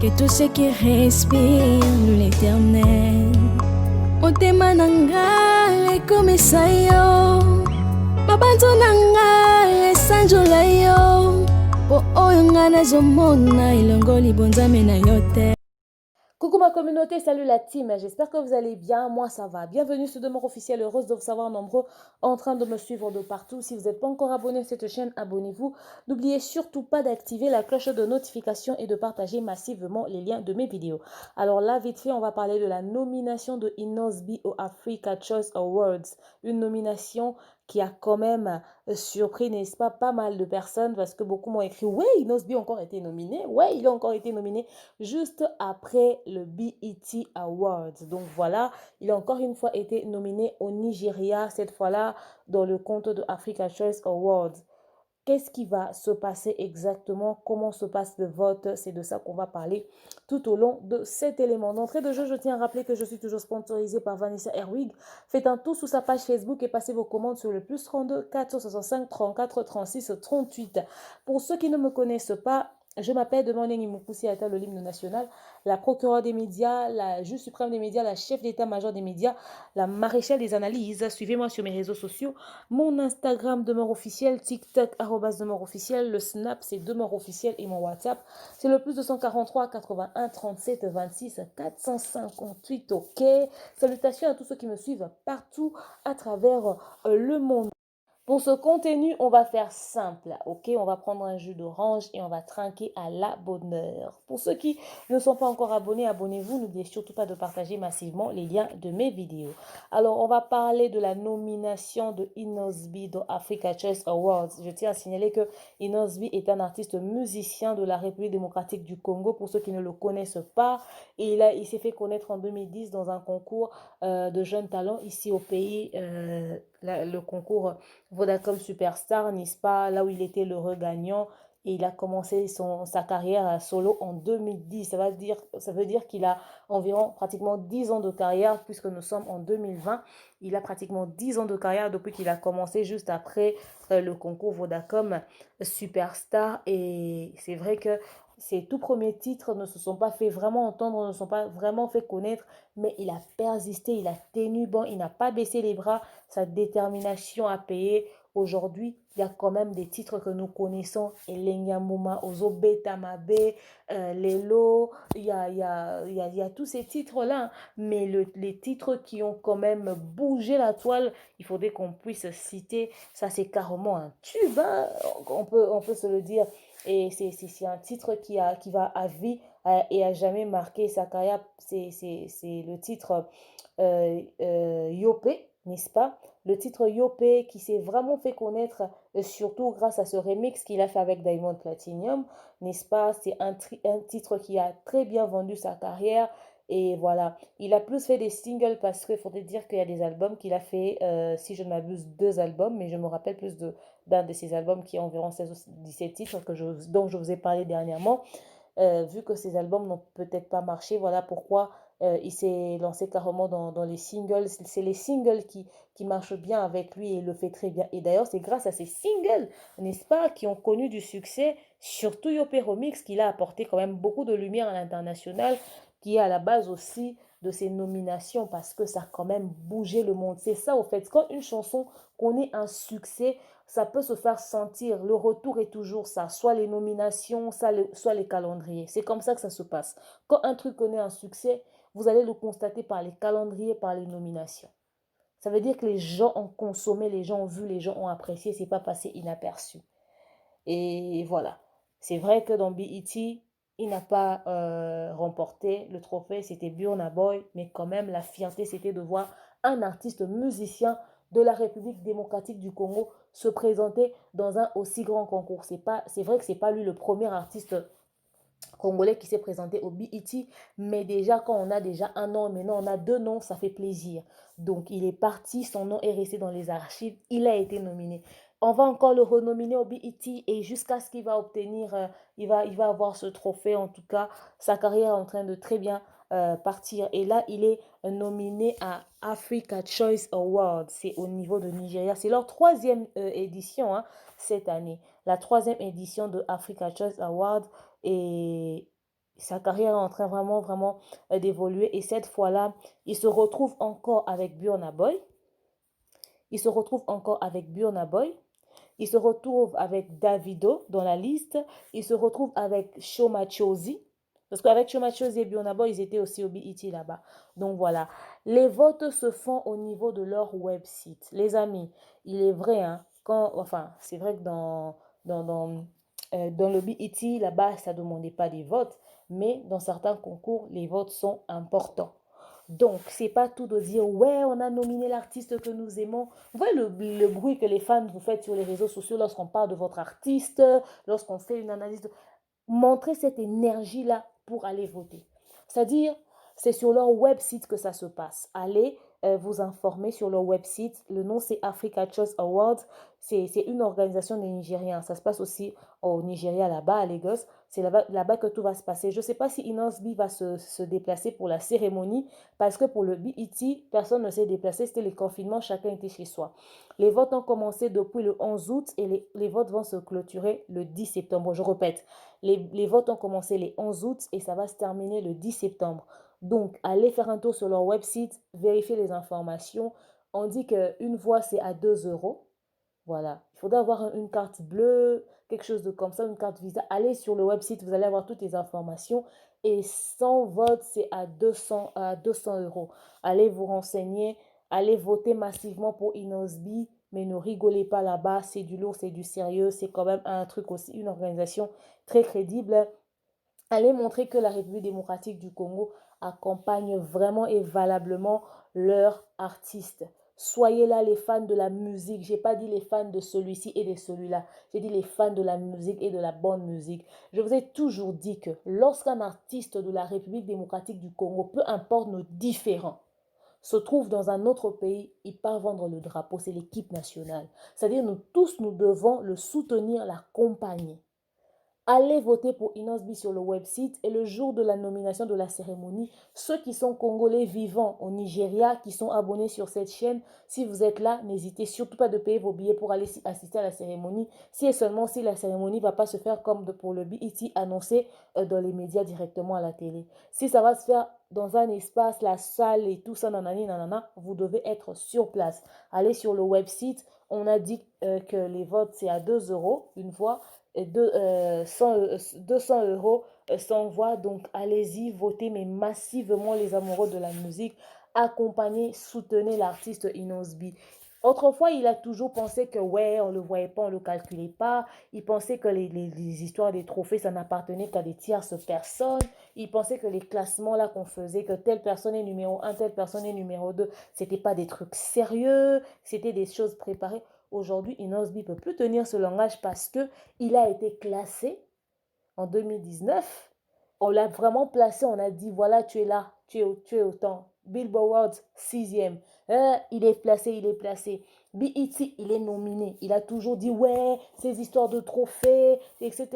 que tout ce qui respire loue l'éternel. Motema nanga ekomisa yo, mabanzo nanga esanjola yo, po oyo nga nazomona elongo libonzame na yo te. Coucou ma communauté, salut la team, j'espère que vous allez bien, moi ça va. Bienvenue sur Demeure Officielle, heureuse de vous savoir nombreux en train de me suivre de partout. Si vous n'êtes pas encore abonné à cette chaîne, abonnez-vous. N'oubliez surtout pas d'activer la cloche de notification et de partager massivement les liens de mes vidéos. Alors là, vite fait, on va parler de la nomination de Inosby au Africa Choice Awards. Une nomination qui a quand même surpris, n'est-ce pas mal de personnes parce que beaucoup m'ont écrit « Ouais, Inosby a encore été nominé. Ouais, il a encore été nominé. » Juste après le BET Awards. Donc voilà, il a encore une fois été nominé au Nigeria, cette fois-là dans le compte de Africa Choice Awards. Qu'est-ce qui va se passer exactement? Comment se passe le vote? C'est de ça qu'on va parler tout au long de cet élément. D'entrée de jeu, je tiens à rappeler que je suis toujours sponsorisée par Vanessa Herwig. Faites un tour sur sa page Facebook et passez vos commandes sur le plus 32 465 34 36 38. Pour ceux qui ne me connaissent pas, je m'appelle Demanding Imoussi Atta, le l'hymne national, la procureure des médias, la juge suprême des médias, la chef d'état-major des médias, la maréchale des analyses. Suivez-moi sur mes réseaux sociaux. Mon Instagram Demeure Officielle, TikTok Demeure Officielle, le Snap c'est Demeure Officielle et mon WhatsApp c'est le plus 243 81 37 26 458. Ok. Salutations à tous ceux qui me suivent partout à travers le monde. Pour ce contenu, on va faire simple, ok? On va prendre un jus d'orange et on va trinquer à la bonne heure. Pour ceux qui ne sont pas encore abonnés, abonnez-vous. N'oubliez surtout pas de partager massivement les liens de mes vidéos. Alors, on va parler de la nomination de Inosby dans Africa Choice Awards. Je tiens à signaler que Inosby est un artiste musicien de la République démocratique du Congo, pour ceux qui ne le connaissent pas. Et il s'est fait connaître en 2010 dans un concours de jeunes talents ici au pays, le concours Vodacom Superstar, n'est-ce pas, là où il était l'heureux gagnant. Et il a commencé sa carrière solo en 2010. Ça veut dire qu'il a environ pratiquement 10 ans de carrière, puisque nous sommes en 2020. Il a pratiquement 10 ans de carrière depuis qu'il a commencé juste après le concours Vodacom Superstar. Et c'est vrai que ses tout premiers titres ne se sont pas fait vraiment entendre, ne se sont pas vraiment fait connaître, mais il a persisté, il a tenu bon, il n'a pas baissé les bras, sa détermination à payer. Aujourd'hui, il y a quand même des titres que nous connaissons, Elenia Mouma, Ozo Betamabe, Lelo, il y a tous ces titres-là, mais les titres qui ont quand même bougé la toile, il faudrait qu'on puisse citer, ça c'est carrément un tube, hein, on peut se le dire. Et c'est un titre qui va à vie et à jamais marquer sa carrière. C'est le titre Yopé, n'est-ce pas? Le titre Yopé qui s'est vraiment fait connaître, surtout grâce à ce remix qu'il a fait avec Diamond Platinum, n'est-ce pas? C'est un titre qui a très bien vendu sa carrière. Et voilà, il a plus fait des singles parce qu'il faudrait dire qu'il y a des albums qu'il a fait, si je ne m'abuse, 2 albums, mais je me rappelle plus d'un de ces albums qui a environ 16 ou 17 titres dont je vous ai parlé dernièrement. Vu que ces albums n'ont peut-être pas marché, voilà pourquoi il s'est lancé carrément dans les singles. C'est les singles qui marchent bien avec lui et il le fait très bien. Et d'ailleurs, c'est grâce à ces singles, n'est-ce pas, qui ont connu du succès, surtout Yopé Remix, qu'il a apporté quand même beaucoup de lumière à l'international, qui est à la base aussi de ces nominations parce que ça a quand même bougé le monde. C'est ça, au fait. Quand une chanson connaît un succès, ça peut se faire sentir. Le retour est toujours ça, soit les nominations, soit les calendriers. C'est comme ça que ça se passe. Quand un truc connaît un succès, vous allez le constater par les calendriers, par les nominations. Ça veut dire que les gens ont consommé, les gens ont vu, les gens ont apprécié, c'est pas passé inaperçu. Et voilà. C'est vrai que dans BET, il n'a pas remporté le trophée, c'était Burna Boy, mais quand même la fierté c'était de voir un artiste musicien de la République démocratique du Congo se présenter dans un aussi grand concours. C'est vrai que c'est pas lui le premier artiste congolais qui s'est présenté au BET, mais déjà quand on a déjà un nom, maintenant on a 2 noms, ça fait plaisir. Donc il est parti, son nom est resté dans les archives, il a été nominé. On va encore le renominer au BET et jusqu'à ce qu'il va obtenir, il va avoir ce trophée. En tout cas, sa carrière est en train de très bien partir. Et là, il est nominé à Africa Choice Awards. C'est au niveau de Nigeria. C'est leur 3e édition cette année. La 3e édition de Africa Choice Awards. Et sa carrière est en train vraiment d'évoluer. Et cette fois-là, il se retrouve encore avec Burna Boy. Il se retrouve encore avec Burna Boy. Il se retrouve avec Davido dans la liste. Il se retrouve avec Shoma Chozi. Parce qu'avec Shoma Chozi et Burna Boy, ils étaient aussi au BET là-bas. Donc voilà. Les votes se font au niveau de leur website. Les amis, il est vrai, hein, enfin, c'est vrai que dans le BET, là-bas, ça ne demandait pas des votes. Mais dans certains concours, les votes sont importants. Donc, c'est pas tout de dire, ouais, on a nominé l'artiste que nous aimons. Vous voyez le bruit que les fans vous faites sur les réseaux sociaux lorsqu'on parle de votre artiste, lorsqu'on fait une analyse. Montrez cette énergie-là pour aller voter. C'est-à-dire, c'est sur leur website que ça se passe. Allez vous informer sur leur website. Le nom, c'est Africa Choice Awards. C'est une organisation des Nigériens. Ça se passe aussi au Nigeria, là-bas, à Lagos. C'est là-bas que tout va se passer. Je ne sais pas si Inosbi va se déplacer pour la cérémonie, parce que pour le BET, personne ne s'est déplacé. C'était le confinement, chacun était chez soi. Les votes ont commencé depuis le 11 août et les votes vont se clôturer le 10 septembre. Je répète, les votes ont commencé le 11 août et ça va se terminer le 10 septembre. Donc, allez faire un tour sur leur website, vérifiez les informations. On dit qu'une voix, c'est à 2 euros. Voilà. Il faudra avoir une carte bleue, quelque chose de comme ça, une carte Visa. Allez sur le website, vous allez avoir toutes les informations. Et 100 votes, c'est à 200 euros. Allez vous renseigner, allez voter massivement pour Inosbi, mais ne rigolez pas là-bas, c'est du lourd, c'est du sérieux, c'est quand même un truc aussi, une organisation très crédible. Allez montrer que la République démocratique du Congo accompagne vraiment et valablement leurs artistes. Soyez là les fans de la musique. Je n'ai pas dit les fans de celui-ci et de celui-là. J'ai dit les fans de la musique et de la bonne musique. Je vous ai toujours dit que lorsqu'un artiste de la République démocratique du Congo, peu importe nos différends, se trouve dans un autre pays, il part vendre le drapeau. C'est l'équipe nationale. C'est-à-dire nous tous, nous devons le soutenir, l'accompagner. Allez voter pour Inosbi sur le website et le jour de la nomination de la cérémonie, ceux qui sont congolais vivant au Nigeria, qui sont abonnés sur cette chaîne, si vous êtes là, n'hésitez surtout pas de payer vos billets pour aller assister à la cérémonie. Si et seulement si la cérémonie ne va pas se faire comme pour le BET annoncé dans les médias directement à la télé. Si ça va se faire dans un espace, la salle et tout ça, nanani, nanana, vous devez être sur place. Allez sur le website. On a dit que les votes, c'est à 2 euros une fois. 200 euros sans voix. Donc, allez-y, votez, mais massivement les amoureux de la musique. Accompagnez, soutenez l'artiste Inosbi. Autrefois, il a toujours pensé que, ouais, on ne le voyait pas, on ne le calculait pas. Il pensait que les histoires des trophées, ça n'appartenait qu'à des tierces personnes. Il pensait que les classements là qu'on faisait, que telle personne est numéro 1, telle personne est numéro 2, c'était pas des trucs sérieux, c'était des choses préparées. Aujourd'hui, Inosbi ne peut plus tenir ce langage parce qu'il a été classé en 2019. On l'a vraiment placé, on a dit, voilà, tu es là, tu es autant. Billboard, 6e. Il est placé, il est placé. BET, il est nominé. Il a toujours dit, ouais, ces histoires de trophées, etc.,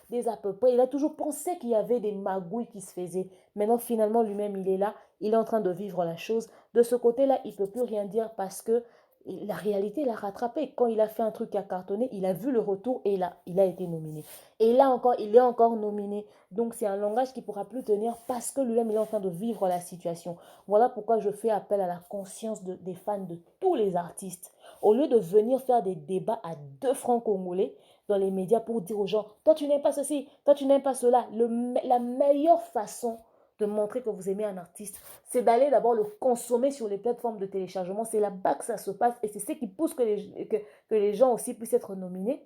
des à peu près. Il a toujours pensé qu'il y avait des magouilles qui se faisaient. Maintenant, finalement, lui-même, il est là. Il est en train de vivre la chose. De ce côté-là, il ne peut plus rien dire parce que la réalité l'a rattrapé. Quand il a fait un truc qui a cartonné, il a vu le retour et là, il a été nominé. Et là encore, il est encore nominé. Donc, c'est un langage qui ne pourra plus tenir parce que lui-même, il est en train de vivre la situation. Voilà pourquoi je fais appel à la conscience des fans de tous les artistes. Au lieu de venir faire des débats à 2 francs congolais dans les médias pour dire aux gens, toi, tu n'aimes pas ceci, toi, tu n'aimes pas cela. La meilleure façon de montrer que vous aimez un artiste, c'est d'aller d'abord le consommer sur les plateformes de téléchargement. C'est là-bas que ça se passe et c'est ce qui pousse que les gens aussi puissent être nominés.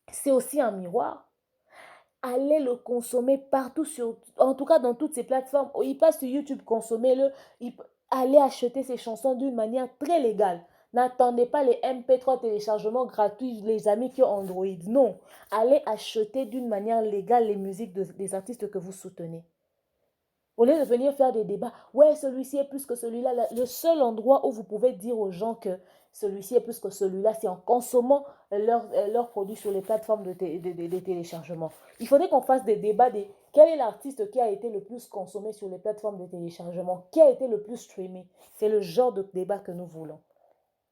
C'est aussi un miroir. Allez le consommer partout, en tout cas dans toutes ces plateformes. Il passe sur YouTube, consommez-le. Allez acheter ces chansons d'une manière très légale. N'attendez pas les MP3 téléchargements gratuits, les amis qui ont Android. Non, allez acheter d'une manière légale les musiques des artistes que vous soutenez. Au lieu de venir faire des débats, ouais, celui-ci est plus que celui-là. Le seul endroit où vous pouvez dire aux gens que celui-ci est plus que celui-là, c'est en consommant leurs produits sur les plateformes de téléchargement. Il faudrait qu'on fasse des débats de quel est l'artiste qui a été le plus consommé sur les plateformes de téléchargement, qui a été le plus streamé. C'est le genre de débat que nous voulons.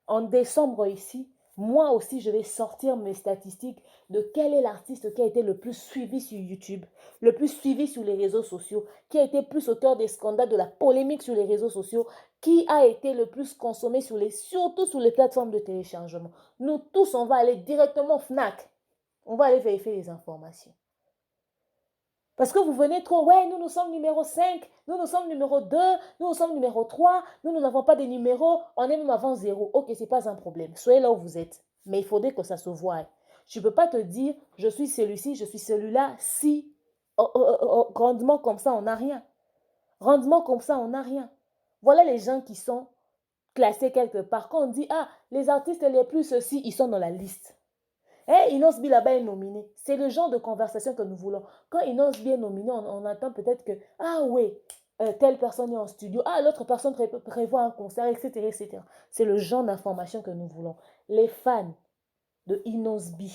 En décembre ici, Moi aussi, je vais sortir mes statistiques de quel est l'artiste qui a été le plus suivi sur YouTube, le plus suivi sur les réseaux sociaux, qui a été plus auteur des scandales, de la polémique sur les réseaux sociaux, qui a été le plus consommé surtout sur les plateformes de téléchargement. Nous tous, on va aller directement au FNAC. On va aller vérifier les informations. Parce que vous venez trop, ouais, nous sommes numéro 5, nous sommes numéro 2, nous sommes numéro 3, nous n'avons pas de numéros, on est même avant 0. Ok, ce n'est pas un problème. Soyez là où vous êtes. Mais il faudrait que ça se voie. Je ne peux pas te dire, je suis celui-ci, je suis celui-là, si rendement comme ça, on n'a rien. Rendement comme ça, on n'a rien. Voilà les gens qui sont classés quelque part. Quand on dit, ah, les artistes les plus ceci, ils sont dans la liste. Inos B là-bas est nominé. C'est le genre de conversation que nous voulons. Quand Inos B est nominé, on attend peut-être que, ah oui, telle personne est en studio, ah l'autre personne prévoit un concert, etc. etc. C'est le genre d'information que nous voulons. Les fans de Inos B,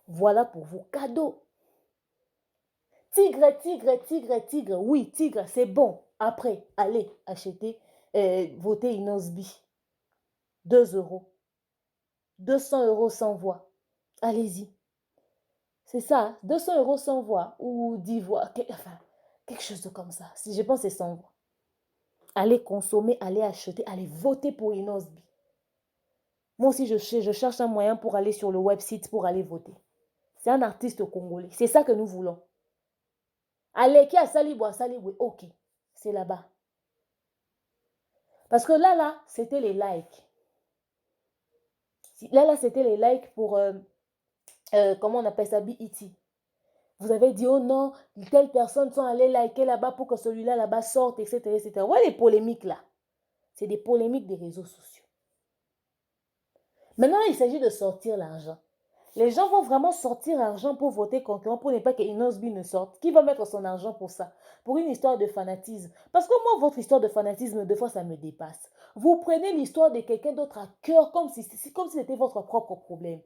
voilà pour vous cadeau. Tigre, tigre, tigre, tigre. Oui, tigre, c'est bon. Après, allez acheter, voter Inos B. 2 euros. 200 euros sans voix. Allez-y. C'est ça, 200 euros sans voix ou 10 voix, enfin, quelque chose de comme ça. Je pense que c'est sans voix. Allez consommer, allez acheter, allez voter pour Inos B. Moi aussi, je cherche un moyen pour aller sur le website pour aller voter. C'est un artiste congolais. C'est ça que nous voulons. Allez, qui a Salibou, oui, ok, c'est là-bas. Parce que là, c'était les likes. Là, c'était les likes pour, comment on appelle ça, BET. Vous avez dit, oh non, telle personne sont allées liker là-bas pour que celui-là là-bas sorte, etc. etc. Ouais, les polémiques là. C'est des polémiques des réseaux sociaux. Maintenant, il s'agit de sortir l'argent. Les gens vont vraiment sortir l'argent pour voter concurrent pour ne pas que Inos B ne sorte. Qui va mettre son argent pour ça? Pour une histoire de fanatisme. Parce que moi, votre histoire de fanatisme, des fois, ça me dépasse. Vous prenez l'histoire de quelqu'un d'autre à cœur comme si c'était votre propre problème.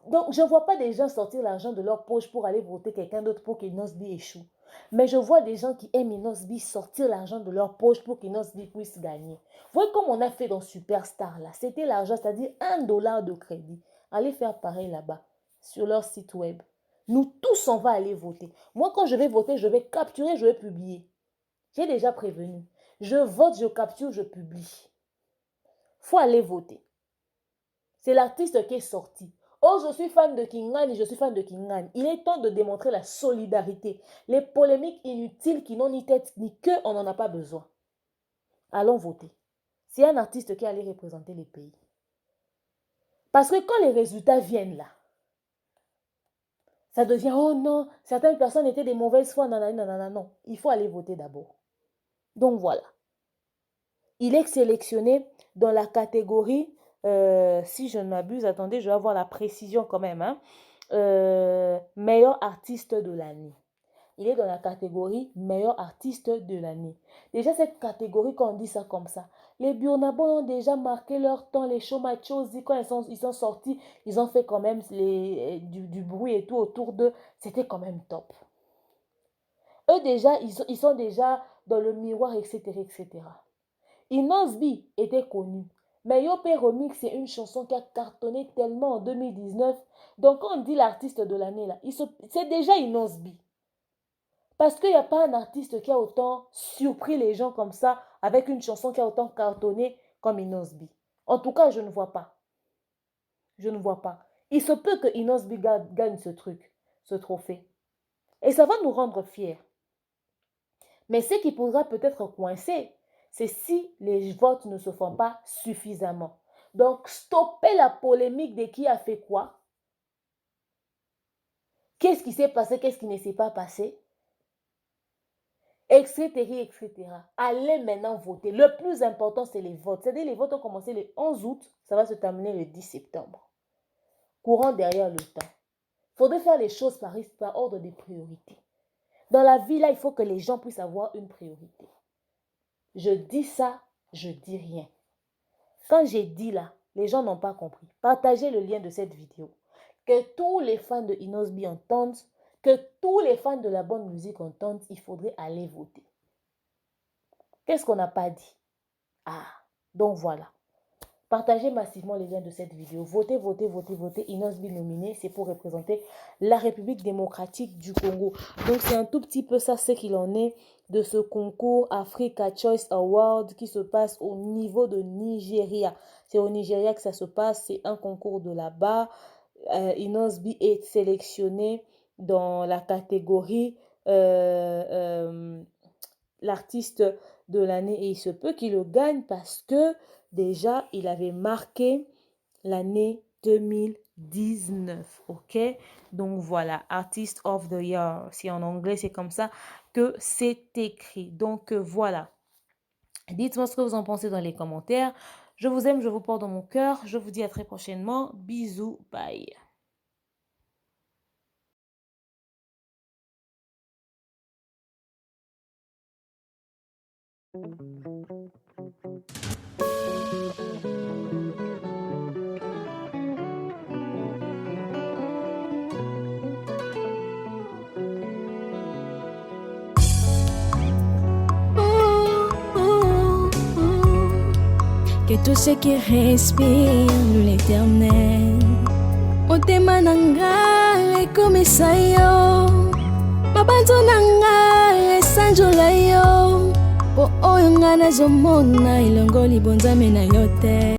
Donc, je ne vois pas des gens sortir l'argent de leur poche pour aller voter quelqu'un d'autre pour qu'Inos B échoue. Mais je vois des gens qui aiment Inos B sortir l'argent de leur poche pour qu'Inos B puisse gagner. Vous voyez comme on a fait dans Superstar là. C'était l'argent, c'est-à-dire $1 de crédit. Allez faire pareil là-bas, sur leur site web. Nous tous, on va aller voter. Moi, quand je vais voter, je vais capturer, je vais publier. J'ai déjà prévenu. Je vote, je capture, je publie. Il faut aller voter. C'est l'artiste qui est sorti. Oh, je suis fan de Kingan et je suis fan de Kingan. Il est temps de démontrer la solidarité. Les polémiques inutiles qui n'ont ni tête ni queue, on n'en a pas besoin. Allons voter. C'est un artiste qui allait représenter les pays. Parce que quand les résultats viennent là, ça devient, oh non, certaines personnes étaient des mauvaises foi, non. Il faut aller voter d'abord. Donc voilà. Il est sélectionné dans la catégorie, si je ne m'abuse, attendez, je vais avoir la précision quand même, hein, meilleur artiste de l'année. Il est dans la catégorie meilleur artiste de l'année. Déjà, cette catégorie, quand on dit ça comme ça, les Burna Boy ont déjà marqué leur temps, les Show Machos, quand ils sont sortis, ils ont fait quand même du bruit et tout autour d'eux. C'était quand même top. Eux déjà, ils sont déjà dans le miroir, etc. etc. Inos B était connu. Mais Yopé Remix, c'est une chanson qui a cartonné tellement en 2019. Donc, quand on dit l'artiste de l'année, là, c'est déjà Inos B. Parce qu'il n'y a pas un artiste qui a autant surpris les gens comme ça, avec une chanson qui a autant cartonné comme Inos B. En tout cas, je ne vois pas. Je ne vois pas. Il se peut que Inos B gagne ce truc, ce trophée. Et ça va nous rendre fiers. Mais ce qui pourra peut-être coincer, c'est si les votes ne se font pas suffisamment. Donc, stopper la polémique de qui a fait quoi. Qu'est-ce qui s'est passé, qu'est-ce qui ne s'est pas passé, etc., etc. Allez maintenant voter. Le plus important, c'est les votes. C'est-à-dire les votes ont commencé le 11 août, ça va se terminer le 10 septembre. Courant derrière le temps. Il faudrait faire les choses par ordre des priorités. Dans la vie, là, il faut que les gens puissent avoir une priorité. Je dis ça, je dis rien. Quand j'ai dit là, les gens n'ont pas compris. Partagez le lien de cette vidéo. Que tous les fans de Inos B entendent, que tous les fans de la bonne musique entendent, il faudrait aller voter. Qu'est-ce qu'on n'a pas dit? Ah, donc voilà. Partagez massivement les liens de cette vidéo. Votez, votez, votez, votez. Inosbi nominé, c'est pour représenter la République démocratique du Congo. Donc, c'est un tout petit peu ça, ce qu'il en est de ce concours Africa Choice Award qui se passe au niveau de Nigeria. C'est au Nigeria que ça se passe. C'est un concours de là-bas. Inosbi est sélectionné dans la catégorie l'artiste de l'année et il se peut qu'il le gagne parce que déjà il avait marqué l'année 2019, ok? Donc voilà, Artist of the Year, si en anglais c'est comme ça que c'est écrit. Donc voilà, dites-moi ce que vous en pensez dans les commentaires. Je vous aime, je vous porte dans mon cœur. Je vous dis à très prochainement. Bisous, bye. Que tous ceux qui respirent l'Éternel, motema nanga ekomisa yo, mabanzo nanga esanjola yo, po oyo nga nazomona elongo libonzame na yo te.